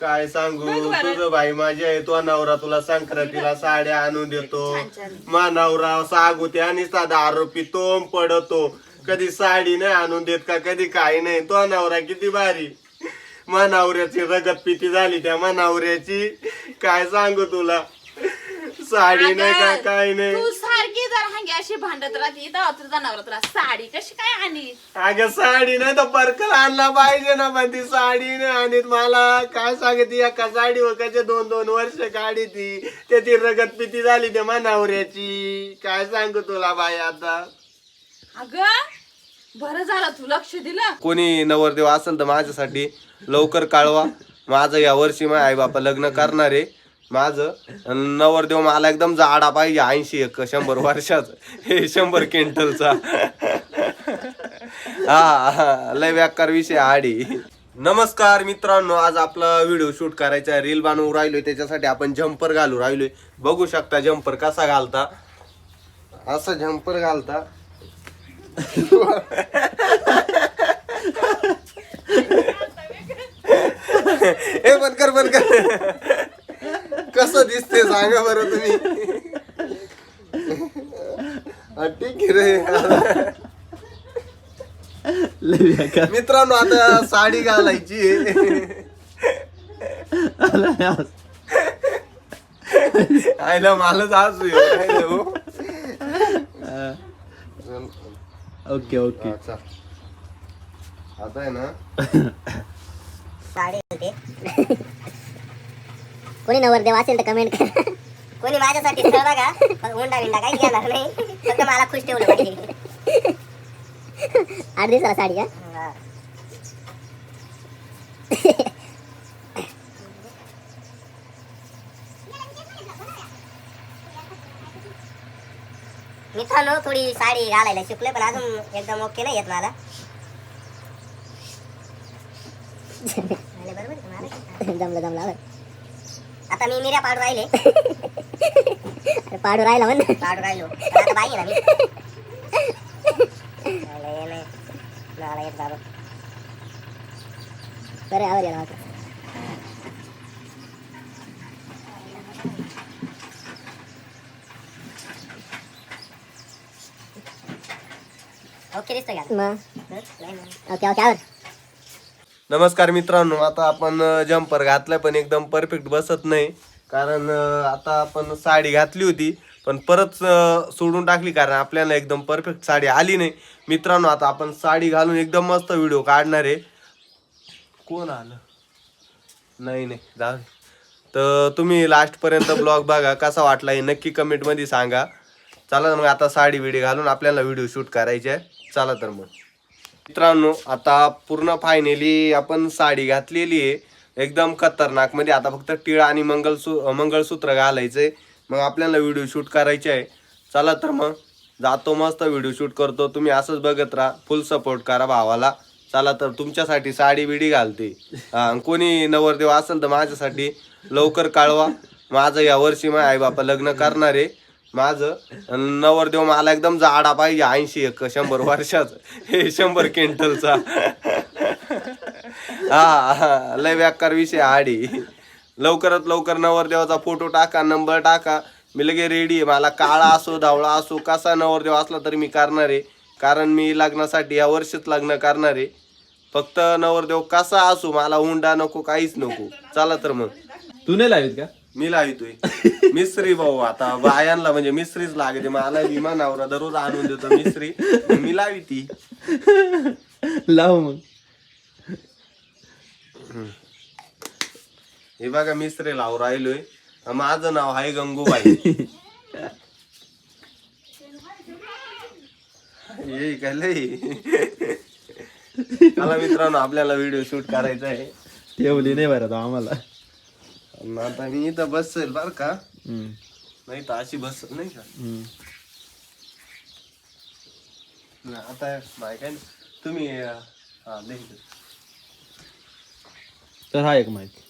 काय सांगू तुझं बाई माझी आहे. तो नवरा तुला संक्रांतीला साड्या आणून देतो. मा नवरा सागुते आणि साधा आरोपी तो पडतो. कधी साडी नाही आणून देत का कधी काही नाही. तो नवरा किती भारी. मा नवऱ्याची रगत पिती झाली त्या मा नवऱ्याची. काय सांगू तुला. साडी नाही का काही नाही. तू सारखी जर हांगी अशी भांडत राहते तर तुझा नवरा तुला साडी कशी काय आणली. अगं साडी नाही तर पर्कल आणला पाहिजे ना. पण ती साडी नाही आणि मला काय सांगते एका साडीवर कसे 2-2 वर्ष काढी ती. त्याची रगत पिती झाली त्या नवऱ्याची. काय सांगू तुला बाई आता. अगं बरं झालं तू लक्ष दिलं. कोणी नवरदेव असेल तर माझ्यासाठी लवकर कळवा. माझं या वर्षी माझ्या आई बापा लग्न करणार आहे. माझं नवरदेव मला एकदम जाडा पाहिजे. 80-100 वर्षाचा. हे 100 क्विंटलचा. हा लय व्याकार विषय आडी. नमस्कार मित्रांनो, आज आपला व्हिडिओ शूट करायचा आहे. रील बनवू राहिलोय त्याच्यासाठी आपण जम्पर घालू राहिलोय. बघू शकता जम्पर कसा घालता. असं जम्पर घालता. हे बंद कर. कसं दिसते सांगा बरं तुम्ही. ठीक आहे रे. मित्रांनो आता साडी घालायची. आयला मलाच हसू येऊ. Okay okay. आता आहे ना साडी होते. कोणी नवरदेव असेल तर कमेंट करा. कोणी माझ्यासाठी स्थळ बघा. पण हुंडा विंडा काही घेणार नाही. फक्त मला खुश ठेवलं पाहिजे. 8 दिवसाला साडी का. मित्रांनो थोडी साडी घालायला शिकलोय पण अजून एकदम ओके नाही येत मला. जमलं. आता मी मिऱ्या पाडू राहिले. पाडू राहिला म्हण. पाडू राहिलो आता बाई ना मी. बरं आवर याला. ओके दिसतो का. ओके आवर. नमस्कार मित्रांनो, आता आपण जम्पर घातलाय पण एकदम परफेक्ट बसत नाही. कारण आता आपण साडी घातली होती पण परत सोडून टाकली कारण आपल्याला एकदम परफेक्ट साडी आली नाही. मित्रांनो आता आपण साडी घालून एकदम मस्त व्हिडिओ काढणार आहे. कोण आलं नाही जाऊ. तर तुम्ही लास्टपर्यंत ब्लॉग बघा. कसा वाटला हे नक्की कमेंटमध्ये सांगा. चला मग आता साडी विडी घालून आपल्याला व्हिडिओ शूट करायचे आहे. चला तर मग मित्रांनो आता पूर्ण फायनली आपण साडी घातलेली आहे. एकदम खतरनाक मध्ये. आता फक्त टिळा आणि मंगळसूत्र घालायचंय. मग आपल्याला व्हिडिओ शूट करायचे आहे. चला तर मग जातो मस्त व्हिडिओ शूट करतो. तुम्ही असंच बघत राहा. फुल सपोर्ट करा भावाला. चला तर तुमच्यासाठी साडी बिडी घालते. कोणी नवरदेव असेल तर माझ्यासाठी लवकर कळवा. माझं या वर्षी माझ्या आई बापा लग्न करणार आहे. माझं नवरदेव मला एकदम जाडा पाहिजे. 80-100 वर्षाचा. हे 100 क्विंटलचा. हा लय व्याकार विषय आडी. लवकरात लवकर नवरदेवाचा फोटो टाका. नंबर टाका. मी लगे रेडी आहे. मला काळा असो धावळा असो कसा नवरदेव असला तरी मी करणार आहे. कारण मी लग्नासाठी या वर्षीच लग्न करणार आहे. फक्त नवरदेव कसा असो मला हुंडा नको काहीच नको. चला तर मग. तू नाही लावित का. मी लावितोय. मिस्त्री भाऊ आता बायांना म्हणजे मिस्त्रीच लागते. मला विमानावर दररोज आणून देतो मिस्त्री. मी लावी ती. लाव मग. हे बघा मिस्त्री लावू राहिलोय. माझं नाव आहे गंगूबाई. ये काय लय. चला मित्रांनो आपल्याला व्हिडिओ शूट करायचा आहे. ठेवली नाही बरं आम्हाला. आता मी इथं बसेल बर का. नाही तर अशी बस नाही का. आता माय काय तुम्ही तर हा एक माहिती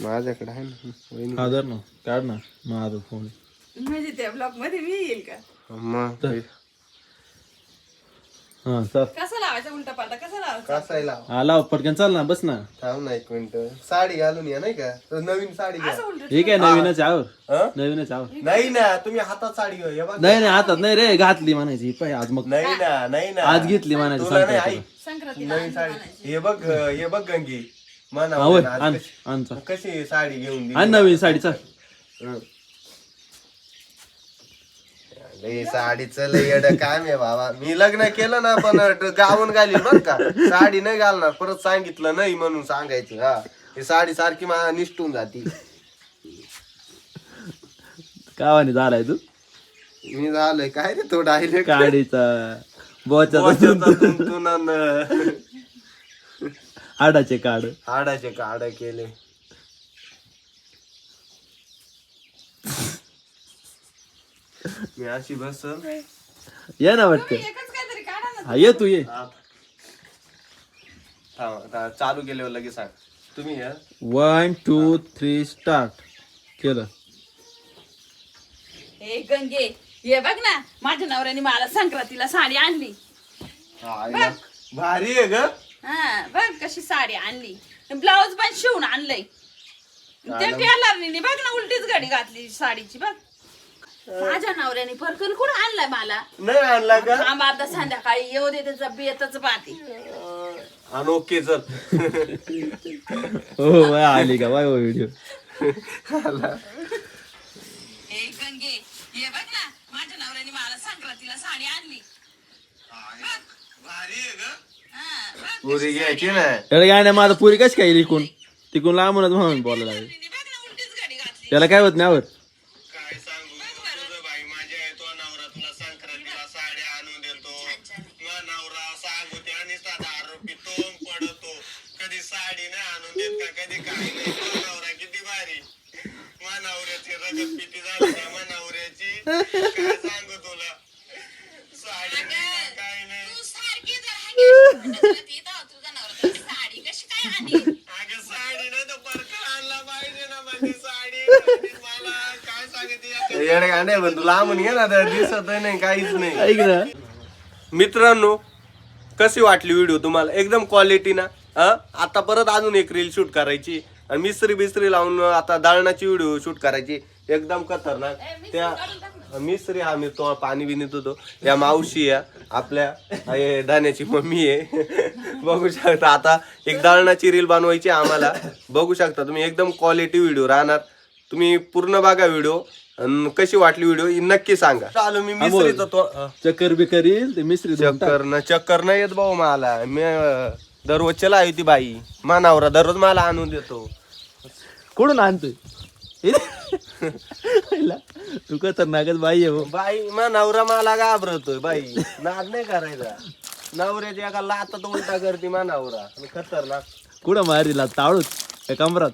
माझ्याकडे आहे ना. हा धर ना. काढ ना माझा फोन. म्हणजे त्या ब्लॉग मध्ये मी येईल का. मग हा चल कसं लावायचं उलटा पालटा कसं लावायचं कसायला हा लाव पटकन चाल ना बस ना. थांब ना 1 मिनिट. साडी घालून या नाही का, तर नवीन साडी घ्या. असं उलट ठीक आहे नवीनच आवर हं? नवीनच आवर. नाही ना, तुम्ही हातात साडी घ्या. हे बघ. नाही नाही हातात नाही रे घातली म्हणायची पाय आज मग नाही ना, नाही ना. आज घेतली म्हणायची तुला नाही, सांगता आई संक्रांतीला नवीन साडी. हे बघ गंगी म्हणा आवर आज आण आण चल. कशी साडी घेऊन दिली. आण नवीन साडी चल. हं. लय साडीचं लय येडं काम आहे बाबा. मी लग्न केलं ना पण गाऊन घाली बर का, साडी नाही घालणार. परत सांगितलं नाही म्हणून सांगायचं. हा, ही साडी सारखी मला निष्ठून जाती. कावानी झालाय तू मी झालोय काय रे तो डायलेक्ट काडीचा बोचा हाडाचे काड. हाडाचे काढ केले. मी अशी बसल. ये ना वाटतं. एकच काहीतरी काढा ना. हा ये तू ये. चालू केल्यावर लगेच सांग तुम्ही. 1 2 3 स्टार्ट केलं. हे गंगे ये बघ ना, माझ्या नवऱ्याने मला संक्रांतीला साडी आणली. भारी आहे ग. हा बघ कशी साडी आणली, ब्लाऊज पण शिवून आणलंय. ते टेलरनी बघ ना उलटीच गाडी घातली साडीची बघ. माझ्या नवऱ्याने परकर कुठं आणलाय मला. नाही आणला का. थांब आता संध्याकाळी येऊ दे, त्याचा बेतच पाहते. आणि ओके चल. हो बाय आली का बाय व्हिडिओ. हे गंगे ये बघ ना, माझ्या नवऱ्याने मला संक्रांतीला साडी आणली. भारी आहे ग. हा बघ पुरी घ्यायची ना. त्याला काय नाही माझा पुरी कशी काय तिकून तिकून लांबूनच म्हणून बोलायला लागेल. तिने बघ ना उलटीच गाडी घातली. त्याला काय होत नाही आवर. काय सांगू तुझं बाई, माझ्या येतो नवरा तुला संक्रांतीला साड्या आणून देतो. मग नवरा सांगू त्याने 10 रुपये तो पडतो. कधी साडी नाही आणून देत का, कधी काही नाही. तो नवरा किती भारी. मग नवऱ्याची रगत पिती झाली का मग नवऱ्याची. काय सांगू तुला, साडी नाही काय नाही. तू सारखी जर हांगी तुझा नवरा तुला साडी कशी काय आणली. अगं साडी नाही तर परकर आणला पाहिजे ना. माझी साडी मला काय सांगते येडे गांडे पण तुला लांबून घे ना, तर दिसत नाही काहीच नाही. ऐक ना मित्रांनो, कशी वाटली व्हिडिओ तुम्हाला. एकदम क्वालिटी ना. आता परत अजून एक रील शूट करायची आणि मिस्त्री बिस्त्री लावून आता दाळणाची व्हिडिओ शूट करायची. एकदम खतरनाक. त्या मिस्त्री हा मी तो पाणी बिनीत होतो. या मावशी आहे आपल्या, हे धान्याची मम्मी आहे. बघू शकता आता एक दाळणाची रील बनवायची आम्हाला. बघू शकता तुम्ही, एकदम क्वालिटी व्हिडिओ राहणार. तुम्ही पूर्ण बघा व्हिडिओ. कशी वाटली व्हिडिओ नक्की सांगा. चालू मी मिस्त्रीचा तो चक्कर बिकर येईल ते मिस्त्री चक्कर नाही येत भाऊ मला. मी दररोजच्या लावी ती बाई. मानावरा दररोज मला आणून देतो. कुठून आणतोय तू खतरनाकच बाई आहे बाई नवरा मला घाबरतोय बाई. नाद नाही करायचा. नवऱ्याच्या एका लातात उलटा करते मानावरा. खतरनाक. कुठं मारीला ताळूच त्या कमरात.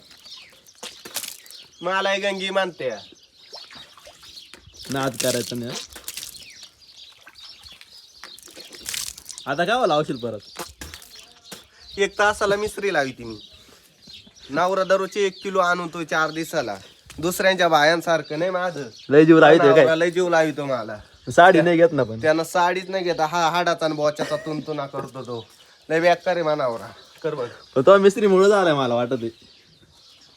मला गंगी मानते. नाद करायचं नाही. आता काय लावशील परत. 1 तासाला मिस्त्री लावी ती मी. नवरा दररोजचे 1 किलो आणतो 4 दिवसाला. दुसऱ्यांच्या बायांसारखं नाही माझं. लय जीव राहते काय नवरा लय जीव लावितो मला. साडी नाही घेत ना पण. त्यानं साडीच नाही घेता. हा हाडाचा आणि बोच्याचा तुंतुना करतो तो. लय बेकार आहे मानावरा. कर बघ. पण तो मिस्त्री मुळे झालाय मला वाटत आहे.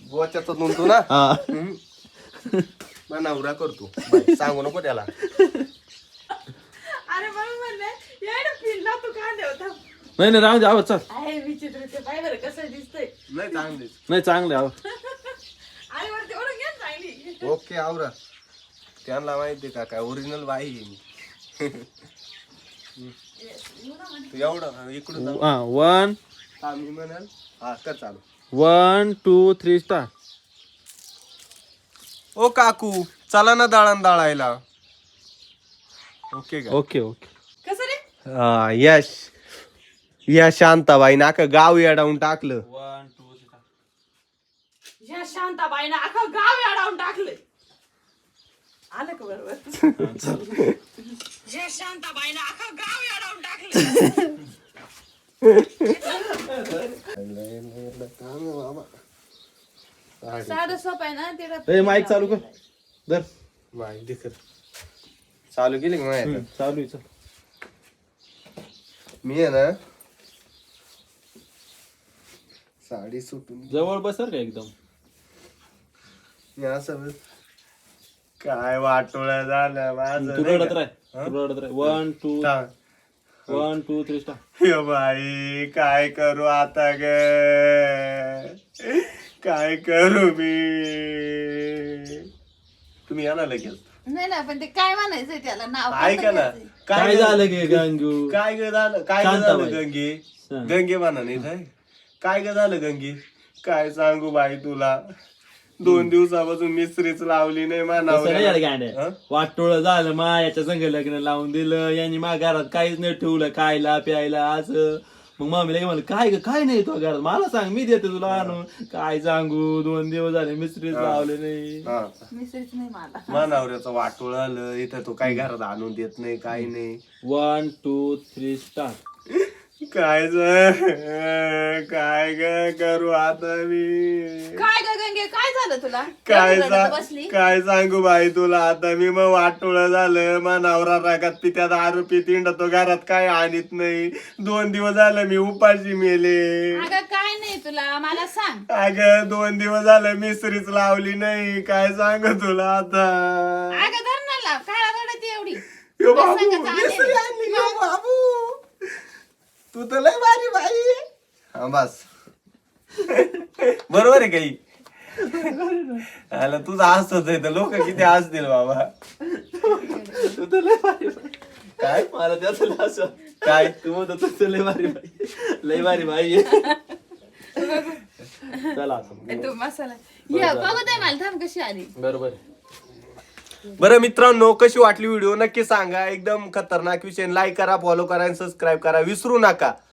बोच्याचा तुंतुना हा मानावरा करतो. बाई, सांगू नको त्याला. अरे म्हणून म्हणले यायला फिरला तू का देवता. नाही नाही राहू दे आवाज चल. आहे विचित्र ते पाय बरं कसं दिसतंय. नाही चांगली. नाही चांगले आवाज. आणि वरती ओढून घ्या चांगली. ओके आवरा. त्यांना माहिती का काय ओरिजिनल बाई आहे मी. तू एवढं इकडून जा. हा 1 हा मी म्हणाल. हा कर चालू. 1 2 3 स्टार्ट. ओ काकू चला ना दळण दळायला. ओके का. Okay okay. कसं रे. हा यश या शांताबाई नाका गाव येडावून टाकलं. 1 2 3 या शांताबाईनं अख्खं गाव याडावून टाकलंय. आलं का बरोबर. या शांताबाईनं अख्खं गाव याडावून टाकलंय. साधं सोपं आहे ना ते. ए माईक चालू कर धर. माहिती कर. चालू केली का माहिती. चालू आहे चल. मी आहे ना साडी सुटून जवळ बसर का एकदम. मी असं काय वाटोळ्या झालं माझं तू नाही रडत का? राह, तू रडत राह. 1 2 थांब. 1 2 3 स्टार्ट. हे बाई काय करू आता ग, काय करू मी. तुम्ही या ना लगेच. नाही ना पण ते काय म्हणायचंय त्याला नाव ऐका ना काय झालं गे गंगू. काय ग झालं, काय ग शांत झालं बाई. गंगे. शांत. गंगे म्हणा नाही काय, काय ग झालं गंगे. काय सांगू बाई तुला, 2 दिवसापासून मिस्त्रीच लावली नाही तसं नाही झालं मानावर. गांड्या. वाटोळ झालं मायाच्या संग लग्न लावून दिलं यांनी मा घरात काहीच नाही ठेवलं खायला प्यायला असं. मग मम्मी लगे म्हणलं काय ग काय नाही तो घरात मला सांग मी देते तुला आणून. काय सांगू 2 दिवस झाले मिस्त्रीच लावले नाही. मिसरीच नाही मला. मानावऱ्याचं वाटोळ आलं इथं, तो काय घरात आणून देत नाही काही नाही. 1 2 3 स्टार्ट. काय काय ग करू आता मी. काय ग गंगे काय झालं तुला काय एवढी रडत बसली. काय सांगू बाई तुला आता मी. मग वाटोळ झालं मा नवरा रागात पित्या दारू पितींड तो घरात काय आणत नाही. 2 दिवस झालं मी उपाशी मेले. अगं काय नाही तुला मला सांग. अगं 2 दिवस झालं मिस्त्रीच लावली नाही. काय सांगू तुला आता. अगं धर ना लाव काय रडत एवढी. यो बाबू सांगायचं आले. मिस्त्री आणली यो बाबू. तू तर लय भारी बाई. हा बस बरोबर आहे काही. आला तुझं हसत आहे तर लोक किती हसतील बाबा. तू तर लय भारी बाई. काय मला त्याचं असं काय तू म्हणतो तू तर लय भारी बाई. लय भारी बाई आहे. चला आता. तू मसाला या बघू दे मला थांब कशी आली. बरोबर. बरं मित्रांनो, कशी वाटली व्हिडिओ नक्की सांगा. एकदम खतरनाक विषय. लाईक करा, फॉलो करा आणि सबस्क्राईब करा विसरू नका.